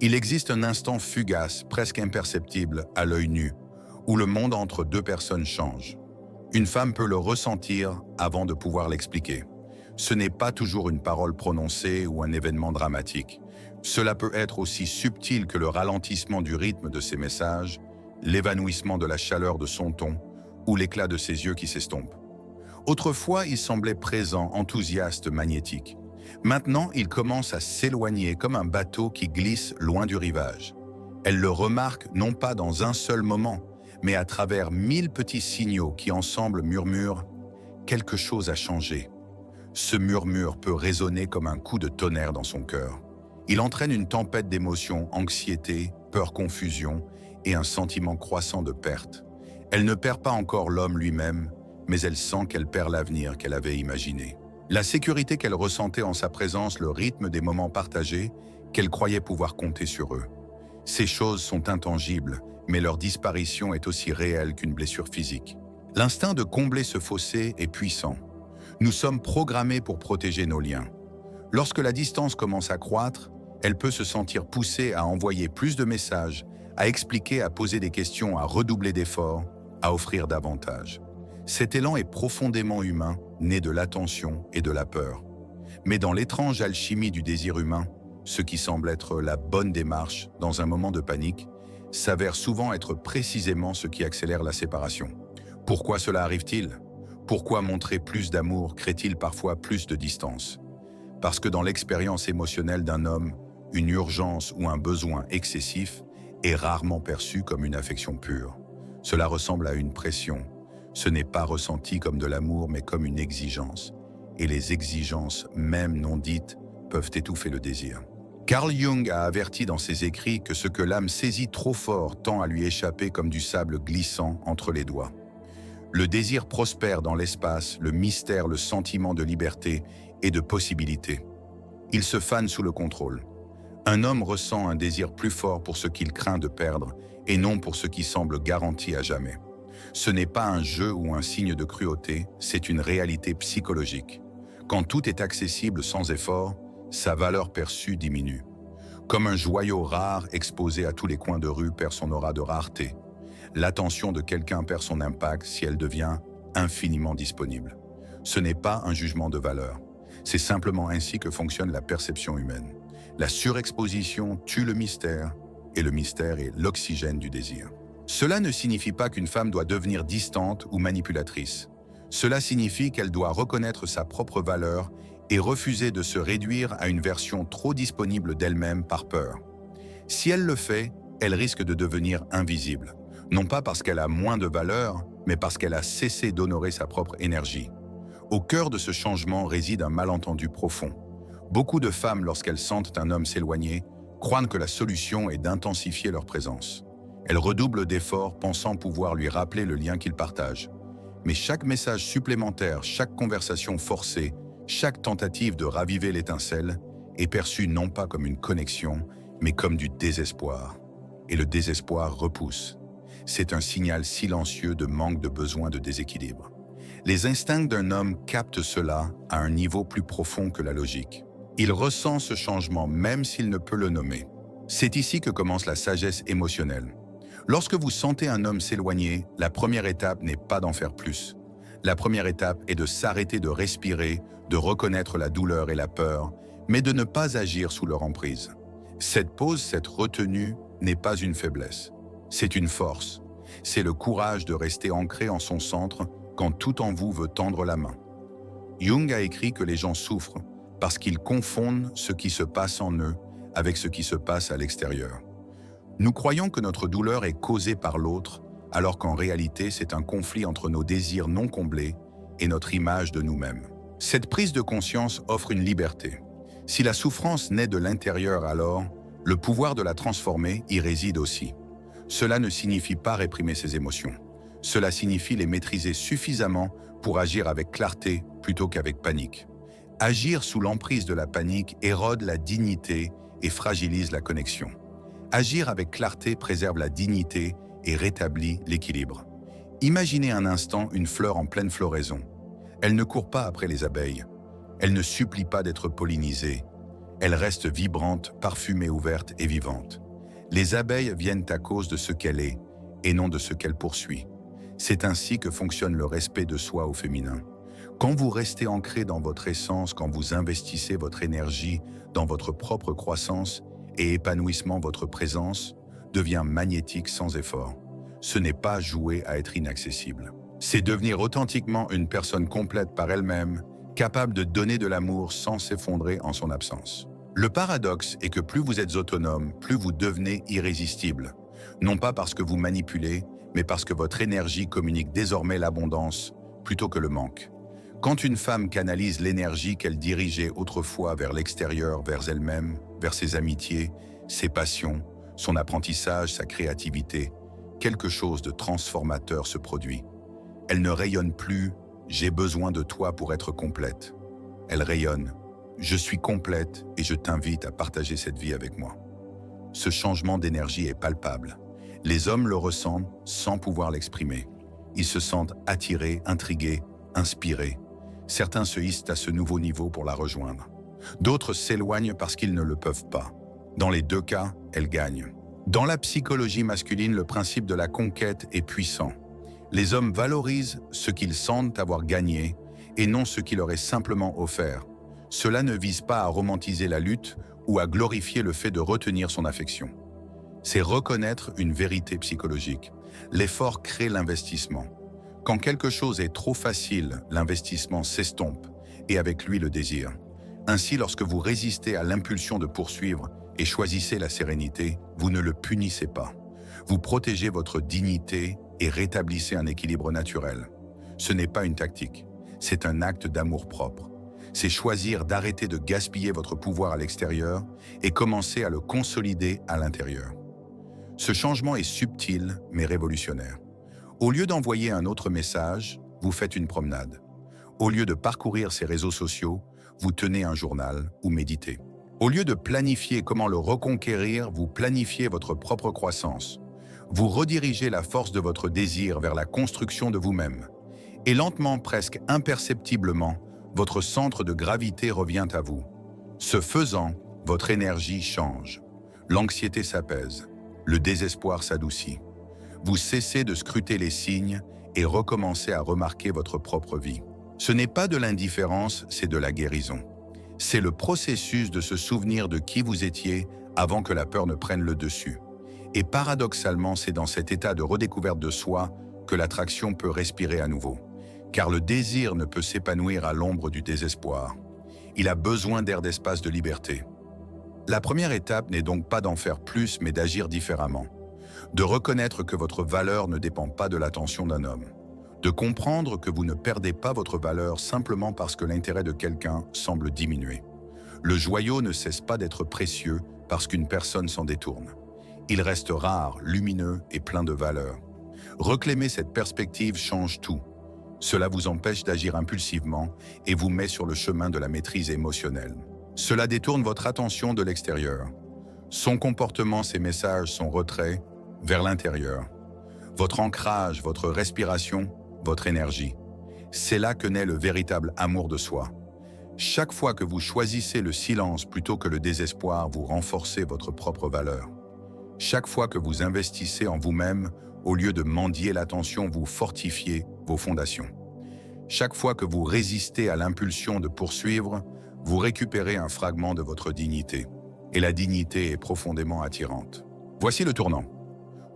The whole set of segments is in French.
Il existe un instant fugace, presque imperceptible à l'œil nu, où le monde entre deux personnes change. Une femme peut le ressentir avant de pouvoir l'expliquer. Ce n'est pas toujours une parole prononcée ou un événement dramatique. Cela peut être aussi subtil que le ralentissement du rythme de ses messages, l'évanouissement de la chaleur de son ton ou l'éclat de ses yeux qui s'estompent. Autrefois, il semblait présent, enthousiaste, magnétique. Maintenant, il commence à s'éloigner comme un bateau qui glisse loin du rivage. Elle le remarque non pas dans un seul moment, mais à travers 1000 petits signaux qui ensemble murmurent « quelque chose a changé ». Ce murmure peut résonner comme un coup de tonnerre dans son cœur. Il entraîne une tempête d'émotions, anxiété, peur, confusion et un sentiment croissant de perte. Elle ne perd pas encore l'homme lui-même, mais elle sent qu'elle perd l'avenir qu'elle avait imaginé. La sécurité qu'elle ressentait en sa présence, le rythme des moments partagés, qu'elle croyait pouvoir compter sur eux. Ces choses sont intangibles, mais leur disparition est aussi réelle qu'une blessure physique. L'instinct de combler ce fossé est puissant. Nous sommes programmés pour protéger nos liens. Lorsque la distance commence à croître, elle peut se sentir poussée à envoyer plus de messages, à expliquer, à poser des questions, à redoubler d'efforts, à offrir davantage. Cet élan est profondément humain, né de l'attention et de la peur. Mais dans l'étrange alchimie du désir humain, ce qui semble être la bonne démarche dans un moment de panique, s'avère souvent être précisément ce qui accélère la séparation. Pourquoi cela arrive-t-il ? Pourquoi montrer plus d'amour crée-t-il parfois plus de distance ? Parce que dans l'expérience émotionnelle d'un homme, une urgence ou un besoin excessif est rarement perçu comme une affection pure. Cela ressemble à une pression. Ce n'est pas ressenti comme de l'amour, mais comme une exigence. Et les exigences, même non dites, peuvent étouffer le désir. Carl Jung a averti dans ses écrits que ce que l'âme saisit trop fort tend à lui échapper comme du sable glissant entre les doigts. Le désir prospère dans l'espace, le mystère, le sentiment de liberté et de possibilité. Il se fane sous le contrôle. Un homme ressent un désir plus fort pour ce qu'il craint de perdre et non pour ce qui semble garanti à jamais. Ce n'est pas un jeu ou un signe de cruauté, c'est une réalité psychologique. Quand tout est accessible sans effort, sa valeur perçue diminue. Comme un joyau rare exposé à tous les coins de rue perd son aura de rareté. L'attention de quelqu'un perd son impact si elle devient infiniment disponible. Ce n'est pas un jugement de valeur. C'est simplement ainsi que fonctionne la perception humaine. La surexposition tue le mystère, et le mystère est l'oxygène du désir. Cela ne signifie pas qu'une femme doit devenir distante ou manipulatrice. Cela signifie qu'elle doit reconnaître sa propre valeur et refuser de se réduire à une version trop disponible d'elle-même par peur. Si elle le fait, elle risque de devenir invisible. Non pas parce qu'elle a moins de valeur, mais parce qu'elle a cessé d'honorer sa propre énergie. Au cœur de ce changement réside un malentendu profond. Beaucoup de femmes, lorsqu'elles sentent un homme s'éloigner, croient que la solution est d'intensifier leur présence. Elles redoublent d'efforts, pensant pouvoir lui rappeler le lien qu'ils partagent. Mais chaque message supplémentaire, chaque conversation forcée, chaque tentative de raviver l'étincelle est perçue non pas comme une connexion, mais comme du désespoir. Et le désespoir repousse. C'est un signal silencieux de manque de besoin de déséquilibre. Les instincts d'un homme captent cela à un niveau plus profond que la logique. Il ressent ce changement même s'il ne peut le nommer. C'est ici que commence la sagesse émotionnelle. Lorsque vous sentez un homme s'éloigner, la première étape n'est pas d'en faire plus. La première étape est de s'arrêter de respirer, de reconnaître la douleur et la peur, mais de ne pas agir sous leur emprise. Cette pause, cette retenue, n'est pas une faiblesse. C'est une force. C'est le courage de rester ancré en son centre quand tout en vous veut tendre la main. Jung a écrit que les gens souffrent parce qu'ils confondent ce qui se passe en eux avec ce qui se passe à l'extérieur. Nous croyons que notre douleur est causée par l'autre, alors qu'en réalité, c'est un conflit entre nos désirs non comblés et notre image de nous-mêmes. Cette prise de conscience offre une liberté. Si la souffrance naît de l'intérieur, alors, le pouvoir de la transformer y réside aussi. Cela ne signifie pas réprimer ses émotions. Cela signifie les maîtriser suffisamment pour agir avec clarté plutôt qu'avec panique. Agir sous l'emprise de la panique érode la dignité et fragilise la connexion. Agir avec clarté préserve la dignité et rétablit l'équilibre. Imaginez un instant une fleur en pleine floraison. Elle ne court pas après les abeilles. Elle ne supplie pas d'être pollinisée. Elle reste vibrante, parfumée, ouverte et vivante. Les abeilles viennent à cause de ce qu'elle est et non de ce qu'elle poursuit. C'est ainsi que fonctionne le respect de soi au féminin. Quand vous restez ancré dans votre essence, quand vous investissez votre énergie dans votre propre croissance et épanouissement, votre présence devient magnétique sans effort. Ce n'est pas jouer à être inaccessible. C'est devenir authentiquement une personne complète par elle-même, capable de donner de l'amour sans s'effondrer en son absence. Le paradoxe est que plus vous êtes autonome, plus vous devenez irrésistible. Non pas parce que vous manipulez, mais parce que votre énergie communique désormais l'abondance plutôt que le manque. Quand une femme canalise l'énergie qu'elle dirigeait autrefois vers l'extérieur, vers elle-même, vers ses amitiés, ses passions, son apprentissage, sa créativité, quelque chose de transformateur se produit. Elle ne rayonne plus « j'ai besoin de toi pour être complète ». Elle rayonne « je suis complète et je t'invite à partager cette vie avec moi ». Ce changement d'énergie est palpable. Les hommes le ressentent sans pouvoir l'exprimer. Ils se sentent attirés, intrigués, inspirés. Certains se hissent à ce nouveau niveau pour la rejoindre. D'autres s'éloignent parce qu'ils ne le peuvent pas. Dans les deux cas, elle gagne. Dans la psychologie masculine, le principe de la conquête est puissant. Les hommes valorisent ce qu'ils sentent avoir gagné et non ce qui leur est simplement offert. Cela ne vise pas à romantiser la lutte ou à glorifier le fait de retenir son affection. C'est reconnaître une vérité psychologique. L'effort crée l'investissement. Quand quelque chose est trop facile, l'investissement s'estompe et avec lui le désir. Ainsi, lorsque vous résistez à l'impulsion de poursuivre et choisissez la sérénité, vous ne le punissez pas. Vous protégez votre dignité et rétablissez un équilibre naturel. Ce n'est pas une tactique, c'est un acte d'amour-propre. C'est choisir d'arrêter de gaspiller votre pouvoir à l'extérieur et commencer à le consolider à l'intérieur. Ce changement est subtil mais révolutionnaire. Au lieu d'envoyer un autre message, vous faites une promenade. Au lieu de parcourir ces réseaux sociaux, vous tenez un journal ou méditez. Au lieu de planifier comment le reconquérir, vous planifiez votre propre croissance. Vous redirigez la force de votre désir vers la construction de vous-même. Et lentement, presque imperceptiblement, votre centre de gravité revient à vous. Ce faisant, votre énergie change. L'anxiété s'apaise. Le désespoir s'adoucit. Vous cessez de scruter les signes et recommencez à remarquer votre propre vie. Ce n'est pas de l'indifférence, c'est de la guérison. C'est le processus de se souvenir de qui vous étiez avant que la peur ne prenne le dessus. Et paradoxalement, c'est dans cet état de redécouverte de soi que l'attraction peut respirer à nouveau. Car le désir ne peut s'épanouir à l'ombre du désespoir. Il a besoin d'air, d'espace, de liberté. La première étape n'est donc pas d'en faire plus, mais d'agir différemment. De reconnaître que votre valeur ne dépend pas de l'attention d'un homme. De comprendre que vous ne perdez pas votre valeur simplement parce que l'intérêt de quelqu'un semble diminuer. Le joyau ne cesse pas d'être précieux parce qu'une personne s'en détourne. Il reste rare, lumineux et plein de valeur. Reclaimer cette perspective change tout. Cela vous empêche d'agir impulsivement et vous met sur le chemin de la maîtrise émotionnelle. Cela détourne votre attention de l'extérieur. Son comportement, ses messages, son retrait, vers l'intérieur. Votre ancrage, votre respiration, votre énergie. C'est là que naît le véritable amour de soi. Chaque fois que vous choisissez le silence plutôt que le désespoir, vous renforcez votre propre valeur. Chaque fois que vous investissez en vous-même, au lieu de mendier l'attention, vous fortifiez vos fondations. Chaque fois que vous résistez à l'impulsion de poursuivre, vous récupérez un fragment de votre dignité. Et la dignité est profondément attirante. Voici le tournant.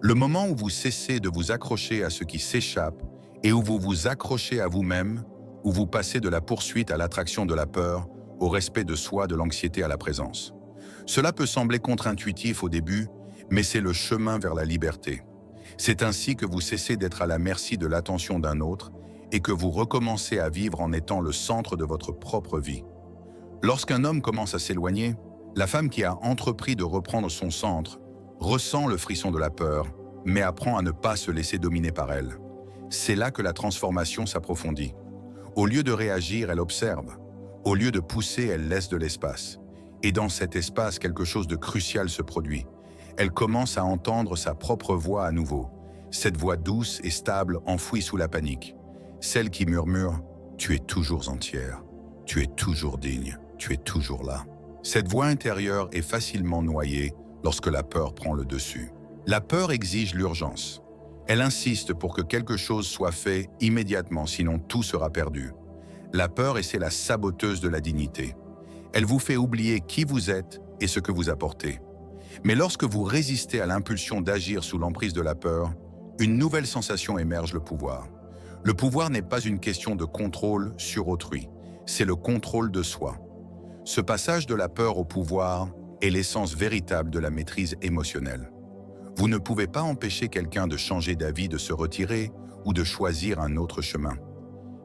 Le moment où vous cessez de vous accrocher à ce qui s'échappe et où vous vous accrochez à vous-même, où vous passez de la poursuite à l'attraction de la peur, au respect de soi, de l'anxiété à la présence. Cela peut sembler contre-intuitif au début, mais c'est le chemin vers la liberté. C'est ainsi que vous cessez d'être à la merci de l'attention d'un autre et que vous recommencez à vivre en étant le centre de votre propre vie. Lorsqu'un homme commence à s'éloigner, la femme qui a entrepris de reprendre son centre ressent le frisson de la peur, mais apprend à ne pas se laisser dominer par elle. C'est là que la transformation s'approfondit. Au lieu de réagir, elle observe. Au lieu de pousser, elle laisse de l'espace. Et dans cet espace, quelque chose de crucial se produit. Elle commence à entendre sa propre voix à nouveau. Cette voix douce et stable enfouie sous la panique. Celle qui murmure « Tu es toujours entière, tu es toujours digne, tu es toujours là ». Cette voix intérieure est facilement noyée lorsque la peur prend le dessus. La peur exige l'urgence. Elle insiste pour que quelque chose soit fait immédiatement, sinon tout sera perdu. La peur, c'est la saboteuse de la dignité. Elle vous fait oublier qui vous êtes et ce que vous apportez. Mais lorsque vous résistez à l'impulsion d'agir sous l'emprise de la peur, une nouvelle sensation émerge: le pouvoir. Le pouvoir n'est pas une question de contrôle sur autrui, c'est le contrôle de soi. Ce passage de la peur au pouvoir est l'essence véritable de la maîtrise émotionnelle. Vous ne pouvez pas empêcher quelqu'un de changer d'avis, de se retirer ou de choisir un autre chemin.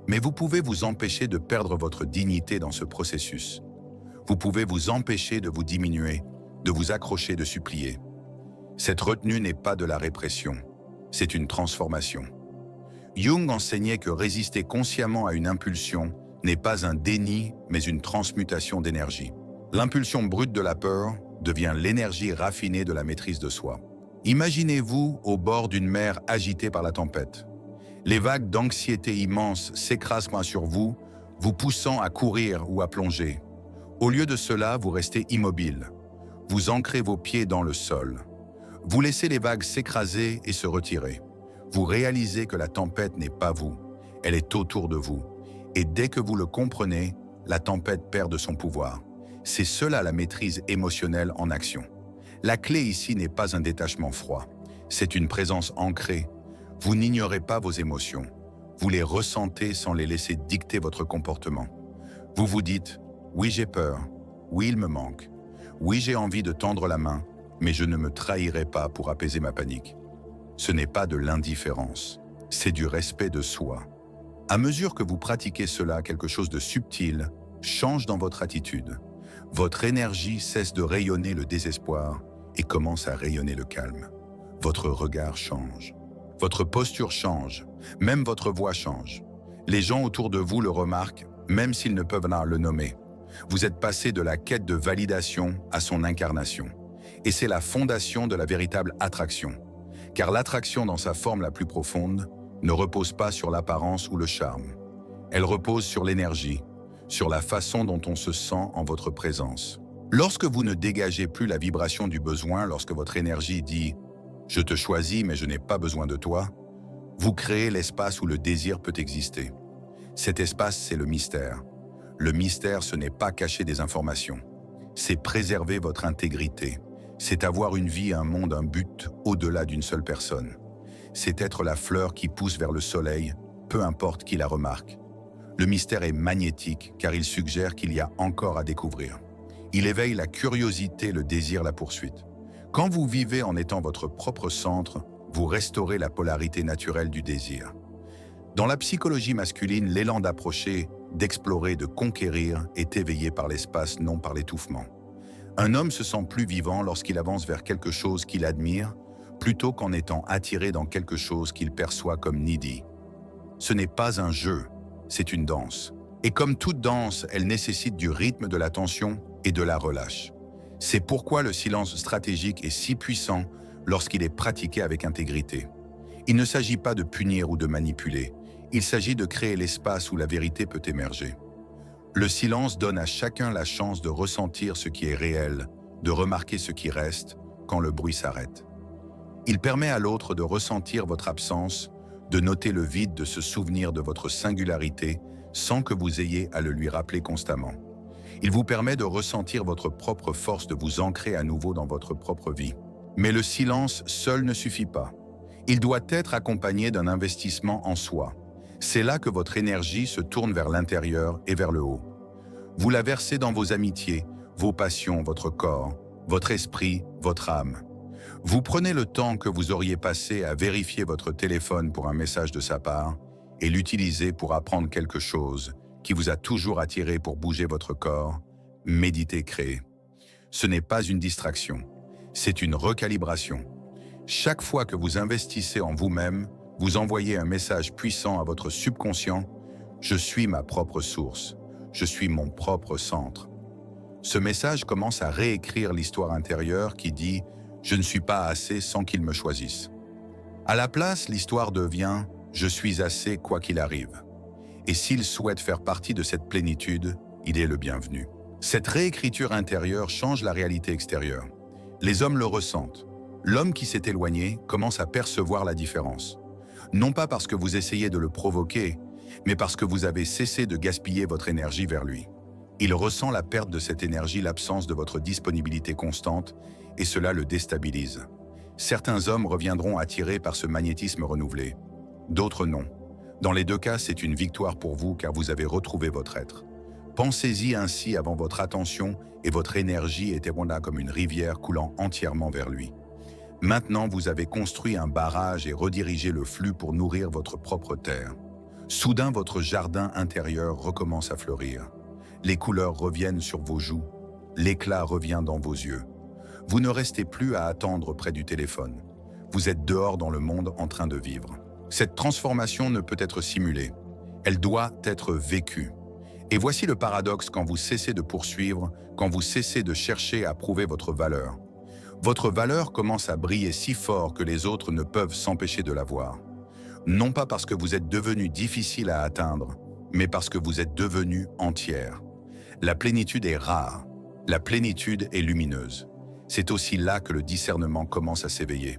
Mais vous pouvez vous empêcher de perdre votre dignité dans ce processus. Vous pouvez vous empêcher de vous diminuer, de vous accrocher, de supplier. Cette retenue n'est pas de la répression, c'est une transformation. Jung enseignait que résister consciemment à une impulsion n'est pas un déni, mais une transmutation d'énergie. L'impulsion brute de la peur devient l'énergie raffinée de la maîtrise de soi. Imaginez-vous au bord d'une mer agitée par la tempête. Les vagues d'anxiété immenses s'écrasent sur vous, vous poussant à courir ou à plonger. Au lieu de cela, vous restez immobile. Vous ancrez vos pieds dans le sol. Vous laissez les vagues s'écraser et se retirer. Vous réalisez que la tempête n'est pas vous, elle est autour de vous. Et dès que vous le comprenez, la tempête perd de son pouvoir. C'est cela la maîtrise émotionnelle en action. La clé ici n'est pas un détachement froid, c'est une présence ancrée. Vous n'ignorez pas vos émotions, vous les ressentez sans les laisser dicter votre comportement. Vous vous dites: oui, j'ai peur, oui, il me manque, oui, j'ai envie de tendre la main, mais je ne me trahirai pas pour apaiser ma panique. Ce n'est pas de l'indifférence, c'est du respect de soi. À mesure que vous pratiquez cela, quelque chose de subtil change dans votre attitude. Votre énergie cesse de rayonner le désespoir et commence à rayonner le calme. Votre regard change. Votre posture change. Même votre voix change. Les gens autour de vous le remarquent, même s'ils ne peuvent pas le nommer. Vous êtes passé de la quête de validation à son incarnation. Et c'est la fondation de la véritable attraction. Car l'attraction dans sa forme la plus profonde ne repose pas sur l'apparence ou le charme. Elle repose sur l'énergie, sur la façon dont on se sent en votre présence. Lorsque vous ne dégagez plus la vibration du besoin, lorsque votre énergie dit « je te choisis mais je n'ai pas besoin de toi », vous créez l'espace où le désir peut exister. Cet espace, c'est le mystère. Le mystère, ce n'est pas cacher des informations. C'est préserver votre intégrité. C'est avoir une vie, un monde, un but au-delà d'une seule personne. C'est être la fleur qui pousse vers le soleil, peu importe qui la remarque. Le mystère est magnétique car il suggère qu'il y a encore à découvrir. Il éveille la curiosité, le désir, la poursuite. Quand vous vivez en étant votre propre centre, vous restaurez la polarité naturelle du désir. Dans la psychologie masculine, l'élan d'approcher, d'explorer, de conquérir est éveillé par l'espace, non par l'étouffement. Un homme se sent plus vivant lorsqu'il avance vers quelque chose qu'il admire, plutôt qu'en étant attiré dans quelque chose qu'il perçoit comme needy. Ce n'est pas un jeu, c'est une danse. Et comme toute danse, elle nécessite du rythme, de l'attention et de la relâche. C'est pourquoi le silence stratégique est si puissant lorsqu'il est pratiqué avec intégrité. Il ne s'agit pas de punir ou de manipuler, il s'agit de créer l'espace où la vérité peut émerger. Le silence donne à chacun la chance de ressentir ce qui est réel, de remarquer ce qui reste quand le bruit s'arrête. Il permet à l'autre de ressentir votre absence, de noter le vide, de se souvenir de votre singularité sans que vous ayez à le lui rappeler constamment. Il vous permet de ressentir votre propre force, de vous ancrer à nouveau dans votre propre vie. Mais le silence seul ne suffit pas. Il doit être accompagné d'un investissement en soi. C'est là que votre énergie se tourne vers l'intérieur et vers le haut. Vous la versez dans vos amitiés, vos passions, votre corps, votre esprit, votre âme. Vous prenez le temps que vous auriez passé à vérifier votre téléphone pour un message de sa part et l'utilisez pour apprendre quelque chose qui vous a toujours attiré pour bouger votre corps, méditer, créer. Ce n'est pas une distraction, c'est une recalibration. Chaque fois que vous investissez en vous-même, vous envoyez un message puissant à votre subconscient: je suis ma propre source, je suis mon propre centre. Ce message commence à réécrire l'histoire intérieure qui dit « je ne suis pas assez sans qu'il me choisisse ». À la place, l'histoire devient « je suis assez quoi qu'il arrive ». Et s'il souhaite faire partie de cette plénitude, il est le bienvenu. Cette réécriture intérieure change la réalité extérieure. Les hommes le ressentent. L'homme qui s'est éloigné commence à percevoir la différence. Non pas parce que vous essayez de le provoquer, mais parce que vous avez cessé de gaspiller votre énergie vers lui. Il ressent la perte de cette énergie, l'absence de votre disponibilité constante, et cela le déstabilise. Certains hommes reviendront attirés par ce magnétisme renouvelé, d'autres non. Dans les deux cas, c'est une victoire pour vous car vous avez retrouvé votre être. Pensez-y ainsi avant votre attention et votre énergie était là comme une rivière coulant entièrement vers lui. Maintenant, vous avez construit un barrage et redirigé le flux pour nourrir votre propre terre. Soudain, votre jardin intérieur recommence à fleurir. Les couleurs reviennent sur vos joues, l'éclat revient dans vos yeux. Vous ne restez plus à attendre près du téléphone. Vous êtes dehors dans le monde en train de vivre. Cette transformation ne peut être simulée. Elle doit être vécue. Et voici le paradoxe quand vous cessez de poursuivre, quand vous cessez de chercher à prouver votre valeur. Votre valeur commence à briller si fort que les autres ne peuvent s'empêcher de la voir. Non pas parce que vous êtes devenu difficile à atteindre, mais parce que vous êtes devenu entière. La plénitude est rare. La plénitude est lumineuse. C'est aussi là que le discernement commence à s'éveiller.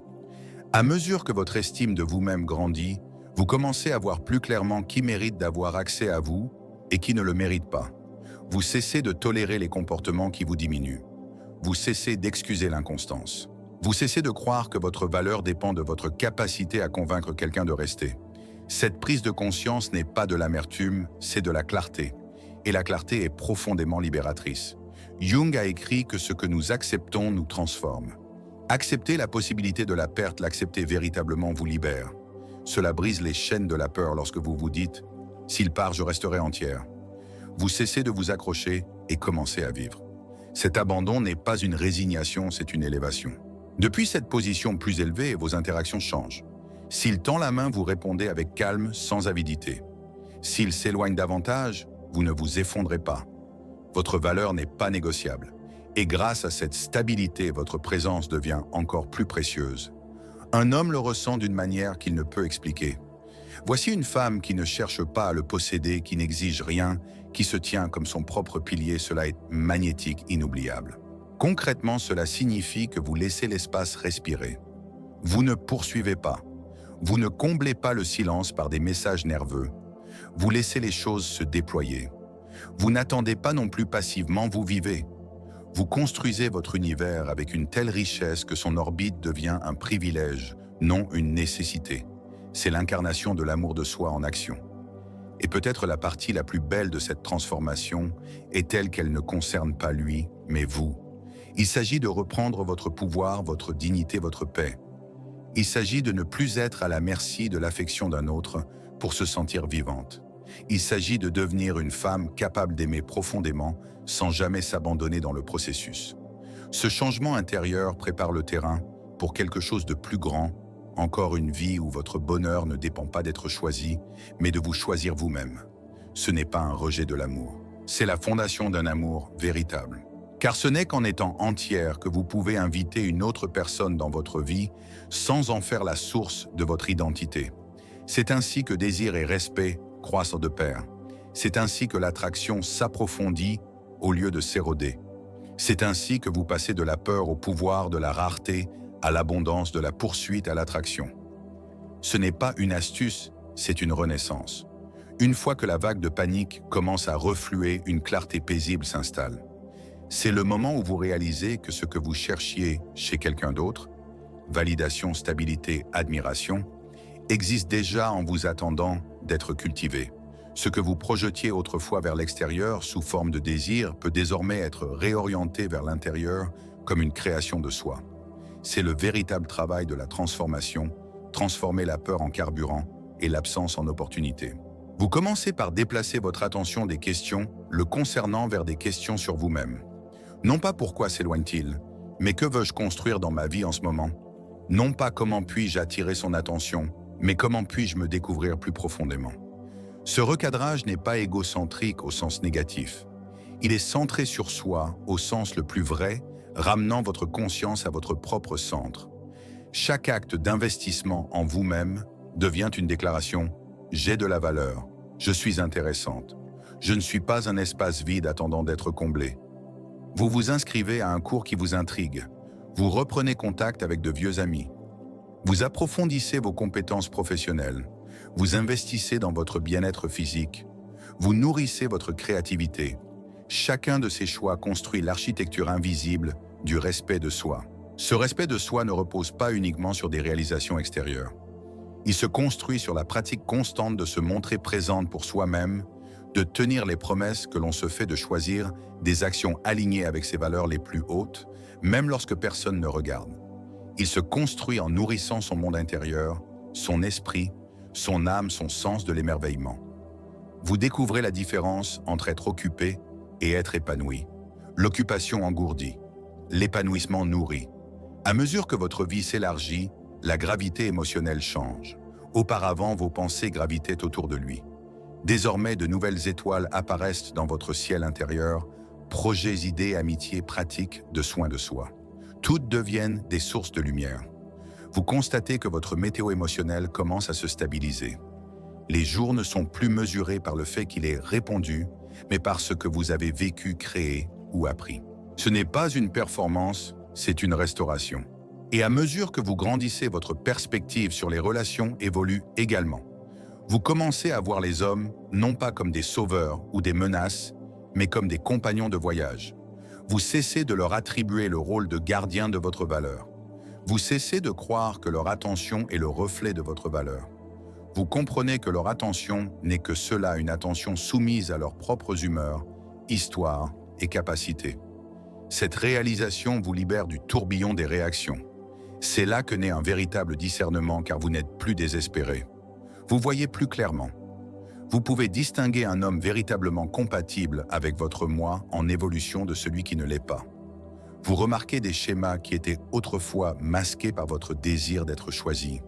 À mesure que votre estime de vous-même grandit, vous commencez à voir plus clairement qui mérite d'avoir accès à vous et qui ne le mérite pas. Vous cessez de tolérer les comportements qui vous diminuent. Vous cessez d'excuser l'inconstance. Vous cessez de croire que votre valeur dépend de votre capacité à convaincre quelqu'un de rester. Cette prise de conscience n'est pas de l'amertume, c'est de la clarté. Et la clarté est profondément libératrice. Jung a écrit que ce que nous acceptons nous transforme. Accepter la possibilité de la perte, l'accepter véritablement vous libère. Cela brise les chaînes de la peur lorsque vous vous dites « s'il part, je resterai entière ». Vous cessez de vous accrocher et commencez à vivre. Cet abandon n'est pas une résignation, c'est une élévation. Depuis cette position plus élevée, vos interactions changent. S'il tend la main, vous répondez avec calme, sans avidité. S'il s'éloigne davantage, vous ne vous effondrez pas. Votre valeur n'est pas négociable. Et grâce à cette stabilité, votre présence devient encore plus précieuse. Un homme le ressent d'une manière qu'il ne peut expliquer. Voici une femme qui ne cherche pas à le posséder, qui n'exige rien, qui se tient comme son propre pilier. Cela est magnétique, inoubliable. Concrètement, cela signifie que vous laissez l'espace respirer. Vous ne poursuivez pas. Vous ne comblez pas le silence par des messages nerveux. Vous laissez les choses se déployer. Vous n'attendez pas non plus passivement, vous vivez. Vous construisez votre univers avec une telle richesse que son orbite devient un privilège, non une nécessité. C'est l'incarnation de l'amour de soi en action. Et peut-être la partie la plus belle de cette transformation est telle qu'elle ne concerne pas lui, mais vous. Il s'agit de reprendre votre pouvoir, votre dignité, votre paix. Il s'agit de ne plus être à la merci de l'affection d'un autre pour se sentir vivante. Il s'agit de devenir une femme capable d'aimer profondément sans jamais s'abandonner dans le processus. Ce changement intérieur prépare le terrain pour quelque chose de plus grand, encore une vie où votre bonheur ne dépend pas d'être choisi, mais de vous choisir vous-même. Ce n'est pas un rejet de l'amour, c'est la fondation d'un amour véritable. Car ce n'est qu'en étant entière que vous pouvez inviter une autre personne dans votre vie sans en faire la source de votre identité. C'est ainsi que désir et respect croissent de pair. C'est ainsi que l'attraction s'approfondit au lieu de s'éroder. C'est ainsi que vous passez de la peur au pouvoir, de la rareté à l'abondance, de la poursuite à l'attraction. Ce n'est pas une astuce, c'est une renaissance. Une fois que la vague de panique commence à refluer, une clarté paisible s'installe. C'est le moment où vous réalisez que ce que vous cherchiez chez quelqu'un d'autre, validation, stabilité, admiration, existe déjà en vous attendant d'être cultivé. Ce que vous projetiez autrefois vers l'extérieur sous forme de désir peut désormais être réorienté vers l'intérieur comme une création de soi. C'est le véritable travail de la transformation, transformer la peur en carburant et l'absence en opportunité. Vous commencez par déplacer votre attention des questions le concernant vers des questions sur vous-même. Non pas pourquoi s'éloigne-t-il, mais que veux-je construire dans ma vie en ce moment? Non pas comment puis-je attirer son attention, mais comment puis-je me découvrir plus profondément? Ce recadrage n'est pas égocentrique au sens négatif. Il est centré sur soi au sens le plus vrai, ramenant votre conscience à votre propre centre. Chaque acte d'investissement en vous-même devient une déclaration « J'ai de la valeur, je suis intéressante, je ne suis pas un espace vide attendant d'être comblé ». Vous vous inscrivez à un cours qui vous intrigue. Vous reprenez contact avec de vieux amis. Vous approfondissez vos compétences professionnelles. Vous investissez dans votre bien-être physique. Vous nourrissez votre créativité. Chacun de ces choix construit l'architecture invisible du respect de soi. Ce respect de soi ne repose pas uniquement sur des réalisations extérieures. Il se construit sur la pratique constante de se montrer présente pour soi-même, de tenir les promesses que l'on se fait, de choisir des actions alignées avec ses valeurs les plus hautes, même lorsque personne ne regarde. Il se construit en nourrissant son monde intérieur, son esprit, son âme, son sens de l'émerveillement. Vous découvrez la différence entre être occupé et être épanoui. L'occupation engourdit, l'épanouissement nourrit. À mesure que votre vie s'élargit, la gravité émotionnelle change. Auparavant, vos pensées gravitaient autour de lui. Désormais, de nouvelles étoiles apparaissent dans votre ciel intérieur, projets, idées, amitiés, pratiques de soins de soi. Toutes deviennent des sources de lumière. Vous constatez que votre météo émotionnelle commence à se stabiliser. Les jours ne sont plus mesurés par le fait qu'il ait répondu, mais par ce que vous avez vécu, créé ou appris. Ce n'est pas une performance, c'est une restauration. Et à mesure que vous grandissez, votre perspective sur les relations évolue également. Vous commencez à voir les hommes non pas comme des sauveurs ou des menaces, mais comme des compagnons de voyage. Vous cessez de leur attribuer le rôle de gardien de votre valeur. Vous cessez de croire que leur attention est le reflet de votre valeur. Vous comprenez que leur attention n'est que cela, une attention soumise à leurs propres humeurs, histoires et capacités. Cette réalisation vous libère du tourbillon des réactions. C'est là que naît un véritable discernement, car vous n'êtes plus désespéré. Vous voyez plus clairement. Vous pouvez distinguer un homme véritablement compatible avec votre moi en évolution de celui qui ne l'est pas. Vous remarquez des schémas qui étaient autrefois masqués par votre désir d'être choisi.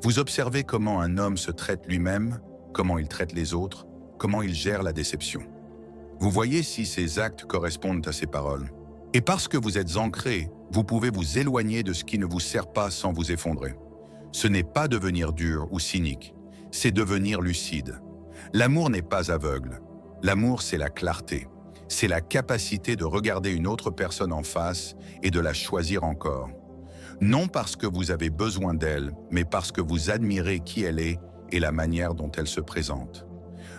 Vous observez comment un homme se traite lui-même, comment il traite les autres, comment il gère la déception. Vous voyez si ses actes correspondent à ses paroles. Et parce que vous êtes ancré, vous pouvez vous éloigner de ce qui ne vous sert pas sans vous effondrer. Ce n'est pas devenir dur ou cynique, c'est devenir lucide. L'amour n'est pas aveugle. L'amour, c'est la clarté. C'est la capacité de regarder une autre personne en face et de la choisir encore. Non parce que vous avez besoin d'elle, mais parce que vous admirez qui elle est et la manière dont elle se présente.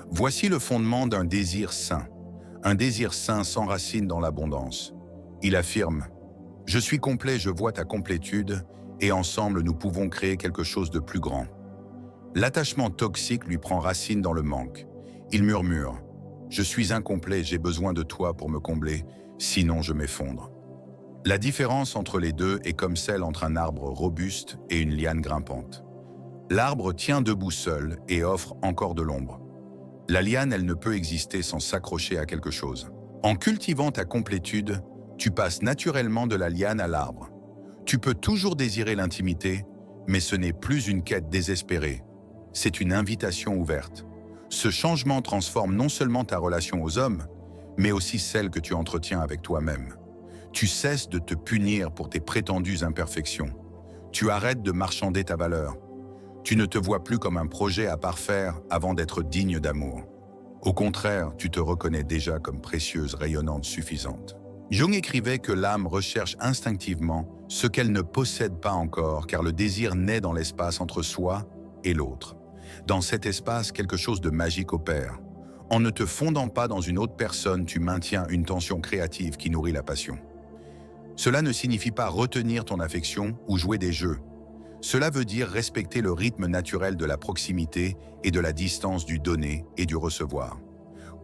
Voici le fondement d'un désir sain. Un désir sain s'enracine dans l'abondance. Il affirme « Je suis complet, je vois ta complétude, et ensemble nous pouvons créer quelque chose de plus grand. » L'attachement toxique lui prend racine dans le manque. Il murmure « Je suis incomplet, j'ai besoin de toi pour me combler, sinon je m'effondre. » La différence entre les deux est comme celle entre un arbre robuste et une liane grimpante. L'arbre tient debout seul et offre encore de l'ombre. La liane, elle ne peut exister sans s'accrocher à quelque chose. En cultivant ta complétude, tu passes naturellement de la liane à l'arbre. Tu peux toujours désirer l'intimité, mais ce n'est plus une quête désespérée. C'est une invitation ouverte. Ce changement transforme non seulement ta relation aux hommes, mais aussi celle que tu entretiens avec toi-même. Tu cesses de te punir pour tes prétendues imperfections. Tu arrêtes de marchander ta valeur. Tu ne te vois plus comme un projet à parfaire avant d'être digne d'amour. Au contraire, tu te reconnais déjà comme précieuse, rayonnante, suffisante. Jung écrivait que l'âme recherche instinctivement ce qu'elle ne possède pas encore, car le désir naît dans l'espace entre soi et l'autre. Dans cet espace, quelque chose de magique opère. En ne te fondant pas dans une autre personne, tu maintiens une tension créative qui nourrit la passion. Cela ne signifie pas retenir ton affection ou jouer des jeux. Cela veut dire respecter le rythme naturel de la proximité et de la distance du donner et du recevoir.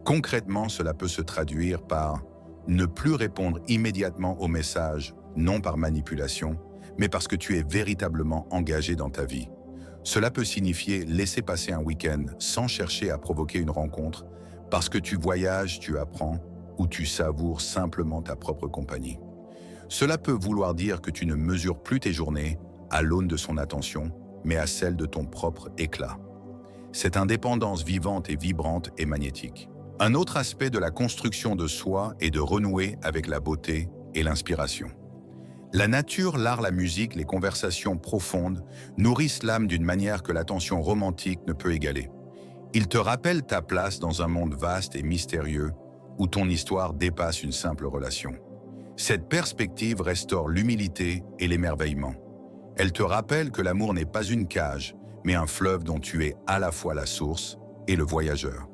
Concrètement, cela peut se traduire par ne plus répondre immédiatement aux messages, non par manipulation, mais parce que tu es véritablement engagé dans ta vie. Cela peut signifier laisser passer un week-end sans chercher à provoquer une rencontre, parce que tu voyages, tu apprends, ou tu savoures simplement ta propre compagnie. Cela peut vouloir dire que tu ne mesures plus tes journées à l'aune de son attention, mais à celle de ton propre éclat. Cette indépendance vivante et vibrante est magnétique. Un autre aspect de la construction de soi est de renouer avec la beauté et l'inspiration. La nature, l'art, la musique, les conversations profondes nourrissent l'âme d'une manière que l'attention romantique ne peut égaler. Ils te rappellent ta place dans un monde vaste et mystérieux où ton histoire dépasse une simple relation. Cette perspective restaure l'humilité et l'émerveillement. Elle te rappelle que l'amour n'est pas une cage, mais un fleuve dont tu es à la fois la source et le voyageur.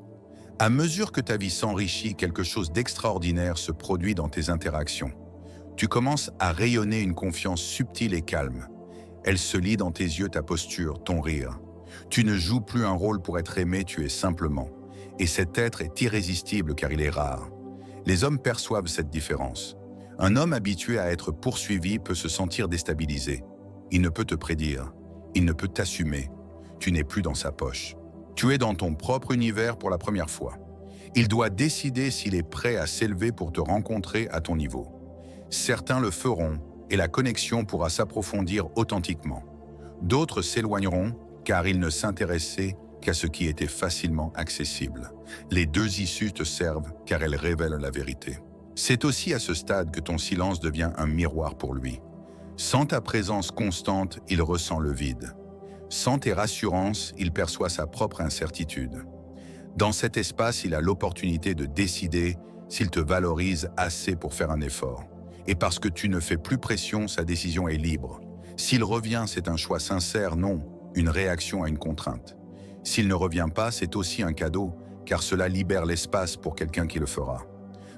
À mesure que ta vie s'enrichit, quelque chose d'extraordinaire se produit dans tes interactions. Tu commences à rayonner une confiance subtile et calme. Elle se lit dans tes yeux, ta posture, ton rire. Tu ne joues plus un rôle pour être aimé, tu es simplement. Et cet être est irrésistible car il est rare. Les hommes perçoivent cette différence. Un homme habitué à être poursuivi peut se sentir déstabilisé. Il ne peut te prédire. Il ne peut t'assumer. Tu n'es plus dans sa poche. Tu es dans ton propre univers pour la première fois. Il doit décider s'il est prêt à s'élever pour te rencontrer à ton niveau. Certains le feront et la connexion pourra s'approfondir authentiquement. D'autres s'éloigneront car ils ne s'intéressaient qu'à ce qui était facilement accessible. Les deux issues te servent car elles révèlent la vérité. C'est aussi à ce stade que ton silence devient un miroir pour lui. Sans ta présence constante, il ressent le vide. Sans tes rassurances, il perçoit sa propre incertitude. Dans cet espace, il a l'opportunité de décider s'il te valorise assez pour faire un effort. Et parce que tu ne fais plus pression, sa décision est libre. S'il revient, c'est un choix sincère, non une réaction à une contrainte. S'il ne revient pas, c'est aussi un cadeau, car cela libère l'espace pour quelqu'un qui le fera.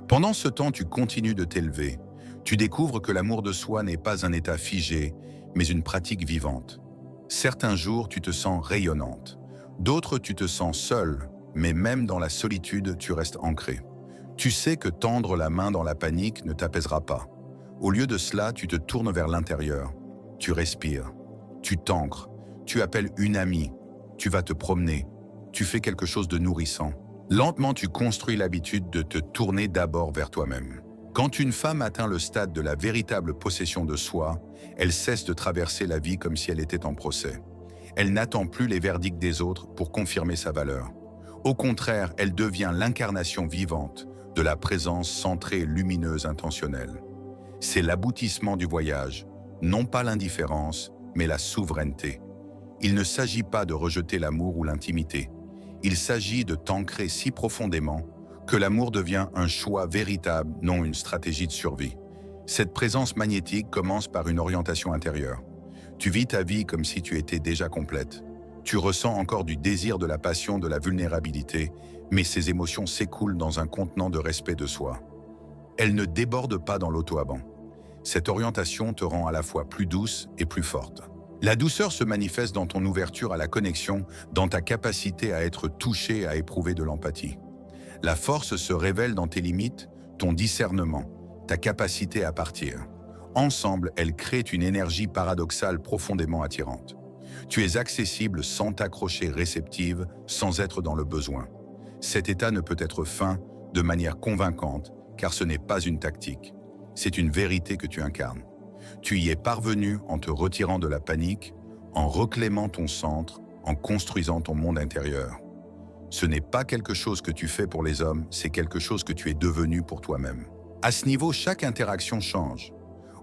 Pendant ce temps, tu continues de t'élever. Tu découvres que l'amour de soi n'est pas un état figé, mais une pratique vivante. Certains jours, tu te sens rayonnante. D'autres, tu te sens seule, mais même dans la solitude, tu restes ancrée. Tu sais que tendre la main dans la panique ne t'apaisera pas. Au lieu de cela, tu te tournes vers l'intérieur. Tu respires. Tu t'ancres. Tu appelles une amie. Tu vas te promener. Tu fais quelque chose de nourrissant. Lentement, tu construis l'habitude de te tourner d'abord vers toi-même. Quand une femme atteint le stade de la véritable possession de soi, elle cesse de traverser la vie comme si elle était en procès. Elle n'attend plus les verdicts des autres pour confirmer sa valeur. Au contraire, elle devient l'incarnation vivante de la présence centrée, lumineuse, intentionnelle. C'est l'aboutissement du voyage, non pas l'indifférence, mais la souveraineté. Il ne s'agit pas de rejeter l'amour ou l'intimité. Il s'agit de t'ancrer si profondément que l'amour devient un choix véritable, non une stratégie de survie. Cette présence magnétique commence par une orientation intérieure. Tu vis ta vie comme si tu étais déjà complète. Tu ressens encore du désir, de la passion, de la vulnérabilité, mais ces émotions s'écoulent dans un contenant de respect de soi. Elles ne débordent pas dans l'auto-aban. Cette orientation te rend à la fois plus douce et plus forte. La douceur se manifeste dans ton ouverture à la connexion, dans ta capacité à être touché, à éprouver de l'empathie. La force se révèle dans tes limites, ton discernement, ta capacité à partir. Ensemble, elles créent une énergie paradoxale profondément attirante. Tu es accessible sans t'accrocher, réceptive, sans être dans le besoin. Cet état ne peut être feint de manière convaincante, car ce n'est pas une tactique. C'est une vérité que tu incarnes. Tu y es parvenu en te retirant de la panique, en reclaimant ton centre, en construisant ton monde intérieur. Ce n'est pas quelque chose que tu fais pour les hommes, c'est quelque chose que tu es devenu pour toi-même. À ce niveau, chaque interaction change.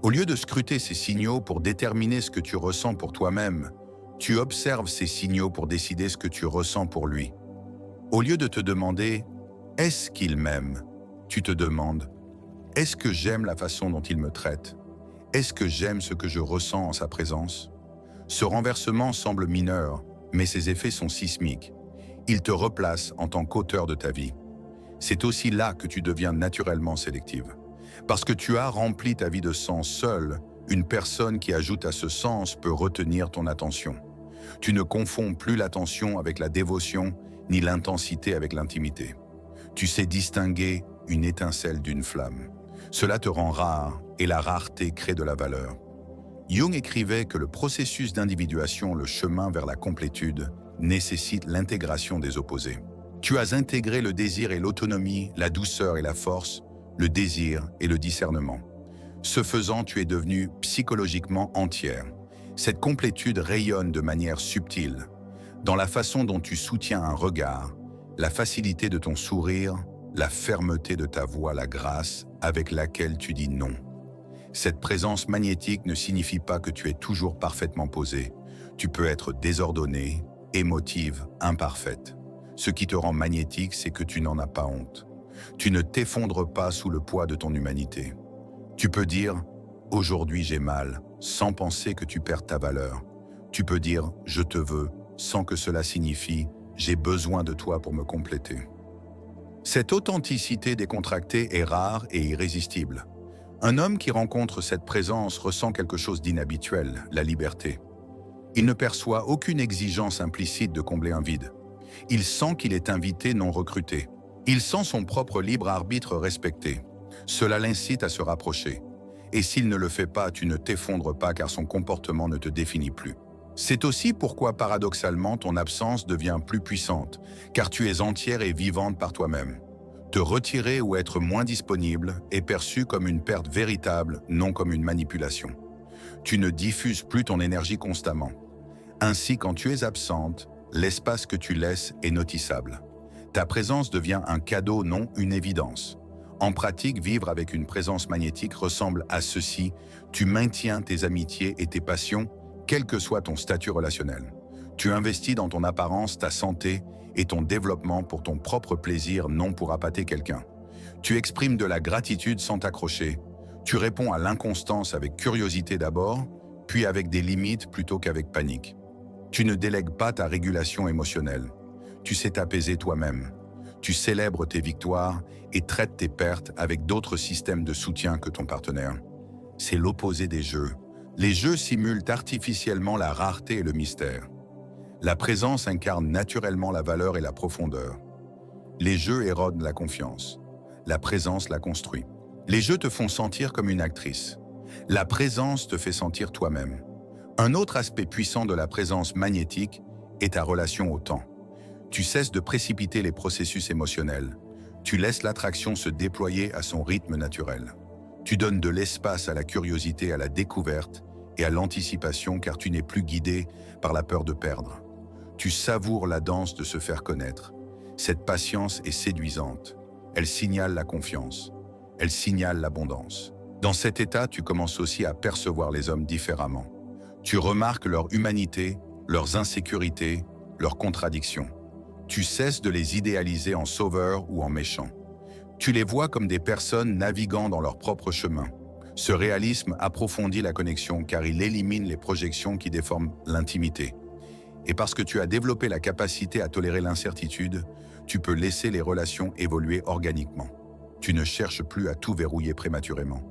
Au lieu de scruter ces signaux pour déterminer ce que tu ressens pour toi-même, tu observes ces signaux pour décider ce que tu ressens pour lui. Au lieu de te demander « est-ce qu'il m'aime ?», tu te demandes « est-ce que j'aime la façon dont il me traite ? Est-ce que j'aime ce que je ressens en sa présence ?» Ce renversement semble mineur, mais ses effets sont sismiques. Il te replace en tant qu'auteur de ta vie. C'est aussi là que tu deviens naturellement sélective. Parce que tu as rempli ta vie de sens seule, une personne qui ajoute à ce sens peut retenir ton attention. Tu ne confonds plus l'attention avec la dévotion, ni l'intensité avec l'intimité. Tu sais distinguer une étincelle d'une flamme. Cela te rend rare, et la rareté crée de la valeur. Jung écrivait que le processus d'individuation, le chemin vers la complétude, nécessite l'intégration des opposés. Tu as intégré le désir et l'autonomie, la douceur et la force, le désir et le discernement. Ce faisant, tu es devenue psychologiquement entière. Cette complétude rayonne de manière subtile, dans la façon dont tu soutiens un regard, la facilité de ton sourire, la fermeté de ta voix, la grâce avec laquelle tu dis non. Cette présence magnétique ne signifie pas que tu es toujours parfaitement posée. Tu peux être désordonnée, émotive, imparfaite. Ce qui te rend magnétique, c'est que tu n'en as pas honte. Tu ne t'effondres pas sous le poids de ton humanité. Tu peux dire « aujourd'hui j'ai mal » sans penser que tu perds ta valeur. Tu peux dire « je te veux » sans que cela signifie « j'ai besoin de toi pour me compléter ». Cette authenticité décontractée est rare et irrésistible. Un homme qui rencontre cette présence ressent quelque chose d'inhabituel, la liberté. Il ne perçoit aucune exigence implicite de combler un vide. Il sent qu'il est invité, non recruté. Il sent son propre libre arbitre respecté. Cela l'incite à se rapprocher. Et s'il ne le fait pas, tu ne t'effondres pas car son comportement ne te définit plus. C'est aussi pourquoi, paradoxalement, ton absence devient plus puissante, car tu es entière et vivante par toi-même. Te retirer ou être moins disponible est perçu comme une perte véritable, non comme une manipulation. Tu ne diffuses plus ton énergie constamment. Ainsi, quand tu es absente, l'espace que tu laisses est notissable. Ta présence devient un cadeau, non une évidence. En pratique, vivre avec une présence magnétique ressemble à ceci. Tu maintiens tes amitiés et tes passions, quel que soit ton statut relationnel. Tu investis dans ton apparence, ta santé et ton développement pour ton propre plaisir, non pour appâter quelqu'un. Tu exprimes de la gratitude sans t'accrocher. Tu réponds à l'inconstance avec curiosité d'abord, puis avec des limites plutôt qu'avec panique. Tu ne délègues pas ta régulation émotionnelle. Tu sais t'apaiser toi-même. Tu célèbres tes victoires et traites tes pertes avec d'autres systèmes de soutien que ton partenaire. C'est l'opposé des jeux. Les jeux simulent artificiellement la rareté et le mystère. La présence incarne naturellement la valeur et la profondeur. Les jeux érodent la confiance. La présence la construit. Les jeux te font sentir comme une actrice. La présence te fait sentir toi-même. Un autre aspect puissant de la présence magnétique est ta relation au temps. Tu cesses de précipiter les processus émotionnels. Tu laisses l'attraction se déployer à son rythme naturel. Tu donnes de l'espace à la curiosité, à la découverte et à l'anticipation car tu n'es plus guidé par la peur de perdre. Tu savoures la danse de se faire connaître. Cette patience est séduisante. Elle signale la confiance. Elle signale l'abondance. Dans cet état, tu commences aussi à percevoir les hommes différemment. Tu remarques leur humanité, leurs insécurités, leurs contradictions. Tu cesses de les idéaliser en sauveurs ou en méchants. Tu les vois comme des personnes naviguant dans leur propre chemin. Ce réalisme approfondit la connexion car il élimine les projections qui déforment l'intimité. Et parce que tu as développé la capacité à tolérer l'incertitude, tu peux laisser les relations évoluer organiquement. Tu ne cherches plus à tout verrouiller prématurément.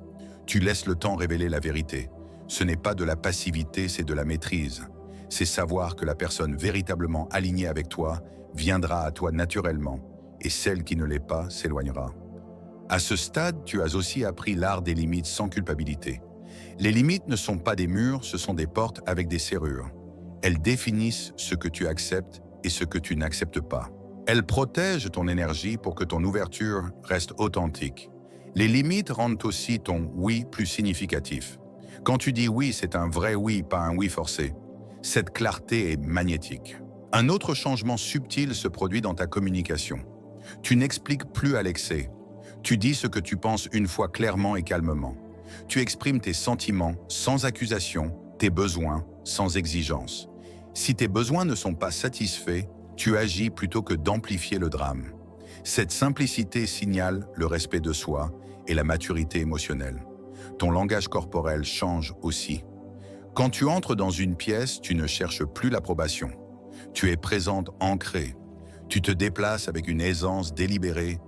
Tu laisses le temps révéler la vérité. Ce n'est pas de la passivité, c'est de la maîtrise. C'est savoir que la personne véritablement alignée avec toi viendra à toi naturellement, et celle qui ne l'est pas s'éloignera. À ce stade, tu as aussi appris l'art des limites sans culpabilité. Les limites ne sont pas des murs, ce sont des portes avec des serrures. Elles définissent ce que tu acceptes et ce que tu n'acceptes pas. Elles protègent ton énergie pour que ton ouverture reste authentique. Les limites rendent aussi ton oui plus significatif. Quand tu dis oui, c'est un vrai oui, pas un oui forcé. Cette clarté est magnétique. Un autre changement subtil se produit dans ta communication. Tu n'expliques plus à l'excès. Tu dis ce que tu penses une fois clairement et calmement. Tu exprimes tes sentiments sans accusation, tes besoins sans exigence. Si tes besoins ne sont pas satisfaits, tu agis plutôt que d'amplifier le drame. Cette simplicité signale le respect de soi et la maturité émotionnelle. Ton langage corporel change aussi. Quand tu entres dans une pièce, tu ne cherches plus l'approbation. Tu es présente, ancrée. Tu te déplaces avec une aisance délibérée.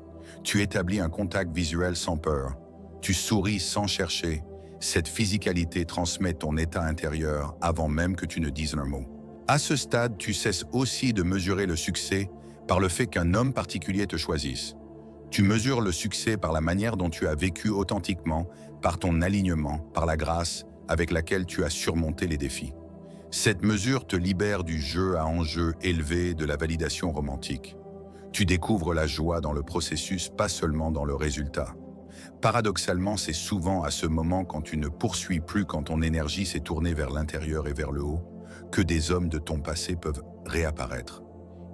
Tu établis un contact visuel sans peur. Tu souris sans chercher. Cette physicalité transmet ton état intérieur avant même que tu ne dises un mot. À ce stade, tu cesses aussi de mesurer le succès par le fait qu'un homme particulier te choisisse. Tu mesures le succès par la manière dont tu as vécu authentiquement, par ton alignement, par la grâce avec laquelle tu as surmonté les défis. Cette mesure te libère du jeu à enjeu élevé de la validation romantique. Tu découvres la joie dans le processus, pas seulement dans le résultat. Paradoxalement, c'est souvent à ce moment quand tu ne poursuis plus, quand ton énergie s'est tournée vers l'intérieur et vers le haut, que des hommes de ton passé peuvent réapparaître.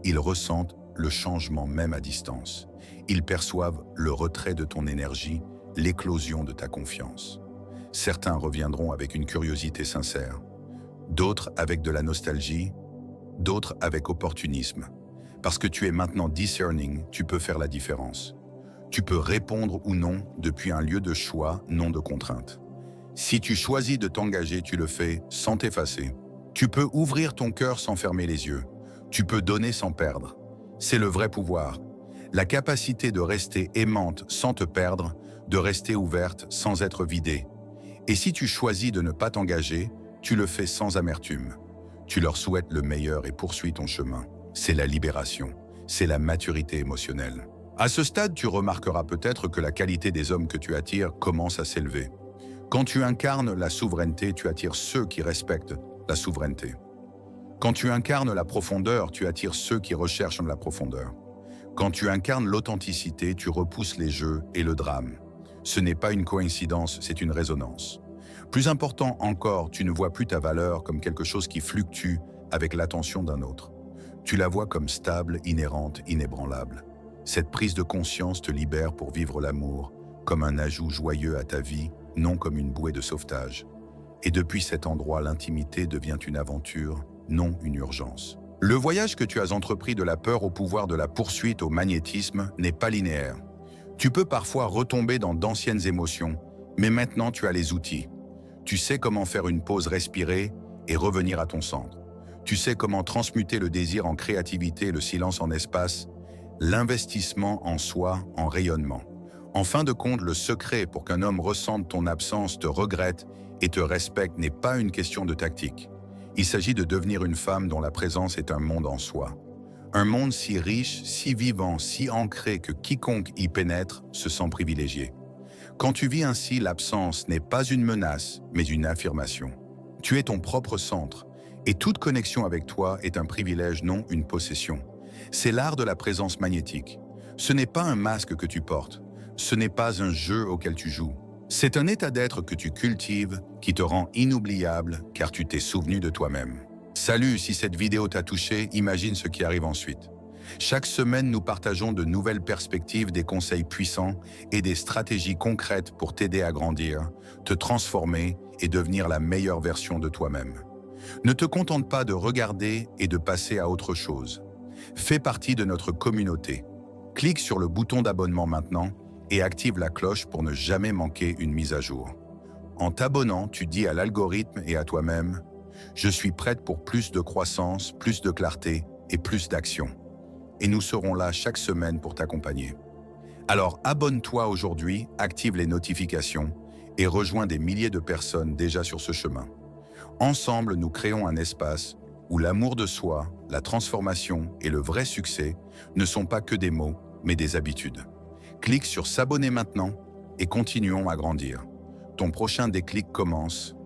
Ils ressentent le changement même à distance. Ils perçoivent le retrait de ton énergie, l'éclosion de ta confiance. Certains reviendront avec une curiosité sincère, d'autres avec de la nostalgie, d'autres avec opportunisme. Parce que tu es maintenant discerning, tu peux faire la différence. Tu peux répondre ou non depuis un lieu de choix, non de contrainte. Si tu choisis de t'engager, tu le fais sans t'effacer. Tu peux ouvrir ton cœur sans fermer les yeux. Tu peux donner sans perdre. C'est le vrai pouvoir. La capacité de rester aimante sans te perdre, de rester ouverte sans être vidée. Et si tu choisis de ne pas t'engager, tu le fais sans amertume. Tu leur souhaites le meilleur et poursuis ton chemin. C'est la libération. C'est la maturité émotionnelle. À ce stade, tu remarqueras peut-être que la qualité des hommes que tu attires commence à s'élever. Quand tu incarnes la souveraineté, tu attires ceux qui respectent la souveraineté. Quand tu incarnes la profondeur, tu attires ceux qui recherchent la profondeur. Quand tu incarnes l'authenticité, tu repousses les jeux et le drame. Ce n'est pas une coïncidence, c'est une résonance. Plus important encore, tu ne vois plus ta valeur comme quelque chose qui fluctue avec l'attention d'un autre. Tu la vois comme stable, inhérente, inébranlable. Cette prise de conscience te libère pour vivre l'amour comme un ajout joyeux à ta vie, non comme une bouée de sauvetage. Et depuis cet endroit, l'intimité devient une aventure, non une urgence. Le voyage que tu as entrepris de la peur au pouvoir de la poursuite au magnétisme n'est pas linéaire. Tu peux parfois retomber dans d'anciennes émotions, mais maintenant tu as les outils. Tu sais comment faire une pause, respirer et revenir à ton centre. Tu sais comment transmuter le désir en créativité, le silence en espace, l'investissement en soi en rayonnement. En fin de compte, le secret pour qu'un homme ressente ton absence, te regrette et te respecte n'est pas une question de tactique. Il s'agit de devenir une femme dont la présence est un monde en soi. Un monde si riche, si vivant, si ancré que quiconque y pénètre se sent privilégié. Quand tu vis ainsi, l'absence n'est pas une menace, mais une affirmation. Tu es ton propre centre, et toute connexion avec toi est un privilège, non une possession. C'est l'art de la présence magnétique. Ce n'est pas un masque que tu portes, ce n'est pas un jeu auquel tu joues. C'est un état d'être que tu cultives, qui te rend inoubliable, car tu t'es souvenu de toi-même. Salut, si cette vidéo t'a touché, imagine ce qui arrive ensuite. Chaque semaine, nous partageons de nouvelles perspectives, des conseils puissants et des stratégies concrètes pour t'aider à grandir, te transformer et devenir la meilleure version de toi-même. Ne te contente pas de regarder et de passer à autre chose. Fais partie de notre communauté. Clique sur le bouton d'abonnement maintenant et active la cloche pour ne jamais manquer une mise à jour. En t'abonnant, tu dis à l'algorithme et à toi-même « Je suis prête pour plus de croissance, plus de clarté et plus d'action. » Et nous serons là chaque semaine pour t'accompagner. Alors abonne-toi aujourd'hui, active les notifications et rejoins des milliers de personnes déjà sur ce chemin. Ensemble, nous créons un espace où l'amour de soi, la transformation et le vrai succès ne sont pas que des mots, mais des habitudes. Clique sur s'abonner maintenant et continuons à grandir. Ton prochain déclic commence